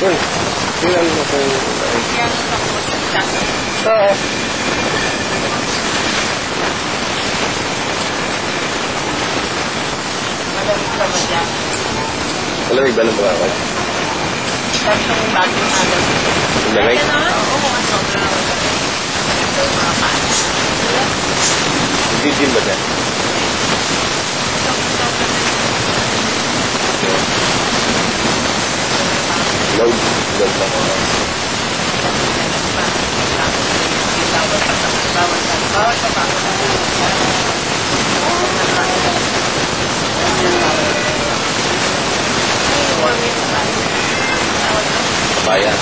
Uy, tingnan mo kung... Yan ang pagkakas. Oo. Malamig ka ba dyan? Malamig ba ng bukakan? Sabi ko yung bagong malamig. Malamig? Oo, mga sobrang ito yung mga paan. Gigil ba dyan? Load. Load lang ako. Bayan.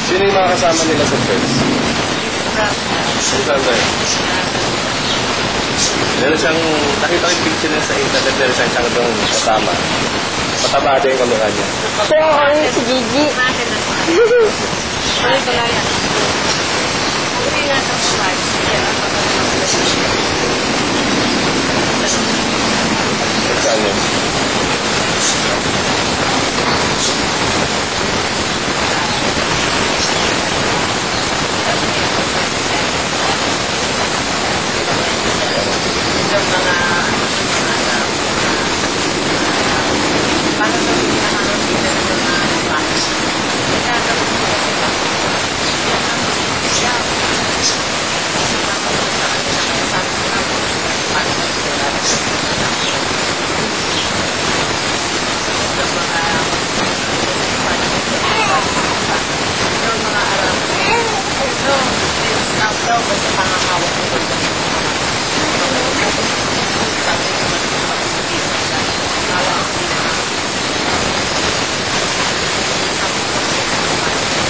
Sino yung mga kasama nila sa church? Saan ba yun? Meron siyang, nakita ko yung picture niya sa internet, meron siyang doon kasama. Mataba din yung kamukha niya. Pero ako si Gigi. Ay, pala yan. Hindi nga sa slide. Saan yun?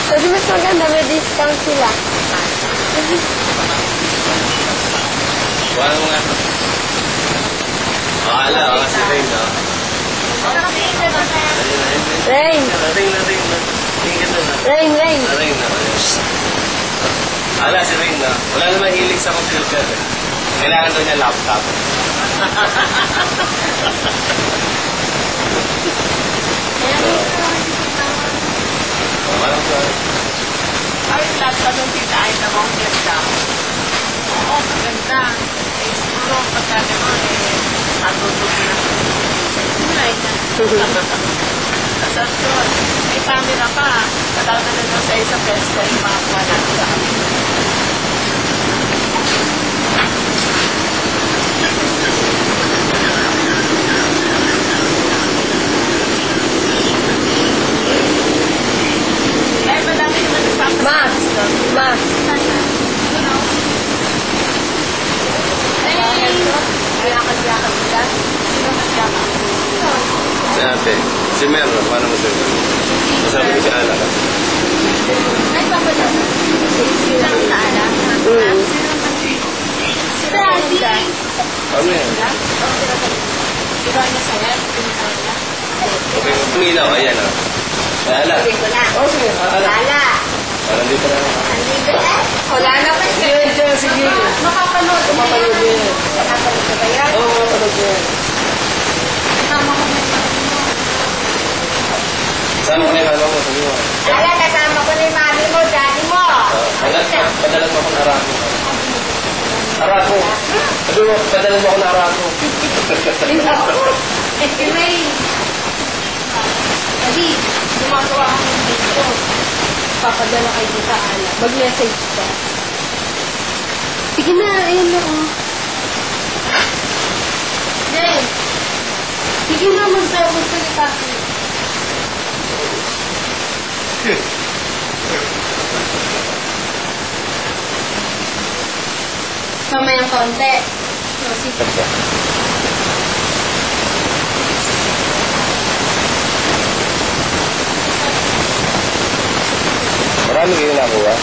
Kasi mas maganda, may discount sila. Wala mo nga. Wala, si Rain, no? Rain! Rain, Rain! Rain na. Wala, si Rain, no? Wala naman hilig sa computer, eh. Kailangan doon niya laptop. Walang sa... Ay, laptop ng tita ay namang ganda. Oo, maganda. Eh, siguro, pagkali mo, natutog na. Ay, asas ko, may camera pa. Katawag na lang sa isang peso yung mga kuha natin sa kami. Ay, madami naman nagpapasakas doon. Ma! Kaya-kaya-kaya sila. Sino nagkakak? Dati, si Merlo, paano mo siya? Masabi ko si Ala ka. Ay, papadala. Sila ang naala. Sila ang naala. Ano yan? Diba niya sa'yo? Okay, tumilaw, ayan ah. Ala. Hindi ko na. Oh, sige, Ala. Ala. Parang di pa na. Andito na. Wala na ba? Sige. Makapanood. Mapanood din. Makapanood ka ba yan? Oo, mapanood din. Kasama ko na Saan mo na yung mo? Sabi mo. Ala, kasama ko na yung mami mo, daddy mo. Padalan mo akong arako. Arako. Sabi mo, padalan mo akong arako. Anyway, Daddy, gumagawa ako ng video. Papadala kay Tita Ala. Mag-message ka. Sige na, ayun na oh. Then, Sige na, magsalita ka. mamayang konti. Marami kayo nakuha.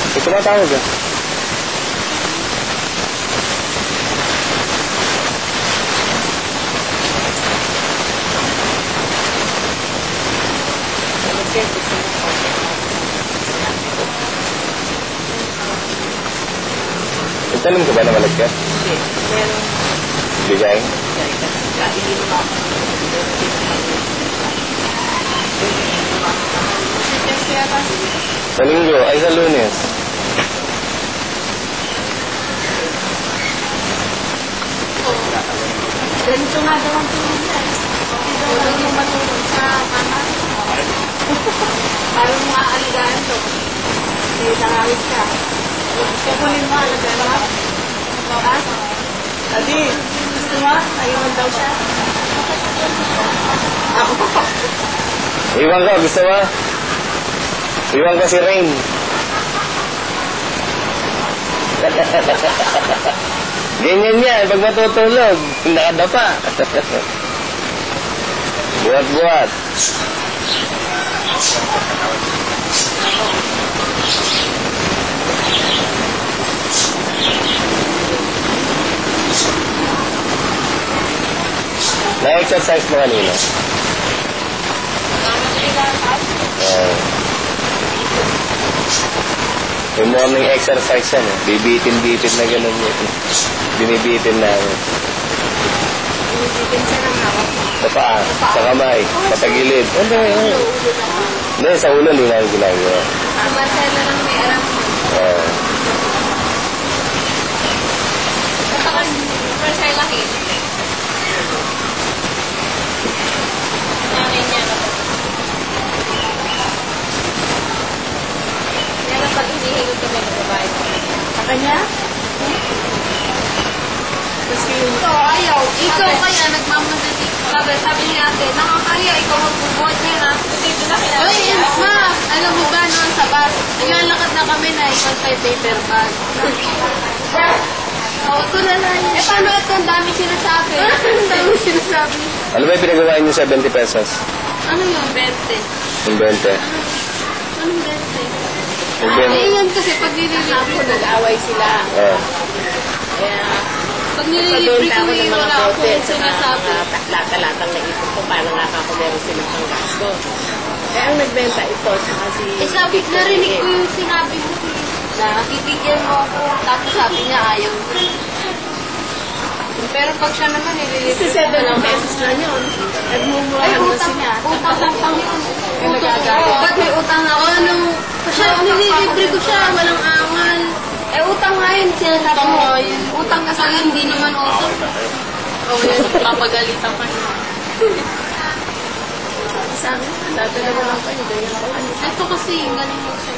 Ito tumatawag ah. Tanong ka ba na malagkat? Hindi. Meron. Bigay? Kainin mo ako. Kasi yata. Sa linggo, ay sa Lunes. Ganito nga daw ang tulog niya. Huwag mo matulog sa mama. Parang mga aligaan to. May nangawit siya. Kukunin mo, alagaan mo. Ha? Adi, gusto mo? Ayawan daw siya. Iwan ko, gusto mo? Iwan ko si Rain. Ganyan yan, pag matutulog, nakadapa. Buhat-buhat. Na-exercise mo kanina? Yung morning exercise yan eh. Bibitin-bitin na gano'n yun. Binibitin namin. Binibitin siya ng hawak. Sa paa, sa kamay, sa gilid. Hindi, sa ulo hindi namin ginagawa. Ang Marcelo lang may alam mo. Basta kasi Marcelo hit. Nanay niya na. Kaya lang pag hinihilot kami ng babae. Sa kanya? Kasi yung... Ito, ayaw. Ikaw kaya nagmamadali. Sabi niya ate, nakakaya, ikaw magbubuhat niya na. Dito na Uy, ma, alam mo ba noon sa bus, naglalakad na kami na ikot tayo paper bag. Oo, ito na lang. Eh, paano ito? Ang dami sinasabi. Ang dami sinasabi. Ano ba yung pinagawa niyo 70 pesos? Ano yun? 20. Yung 20. Anong 20? Yung Eh, 20. yan kasi pag nililibre ko, Nag-away sila. Kaya, pag Pabenta nililibre ko, ako ng mga wala akong bote sa sinasabi. mga lata-latang na ipon ko para nakaka meron silang panggasto. Eh, ang nagbenta ito, saka si... Eh, sabi, narinig ko yung sinabi mo. Na, bibigyan mo ako. Tapos sabi niya, ayaw. Pero pag siya naman, nililibre ko 67 pesos lang yun. Nagmumurahan na siya. Utang yun. Yung nagagalit. Ba't may utang ako? Ano? Siya, nililibre ko siya. Walang angal. Eh, utang nga yun. Sinasabi mo. Utang kasi hindi naman utang. Oh, yan. Papagalitan ka niya. Sabi, dati na lang kayo. Ganyan ako. Ito kasi, galing mo siya.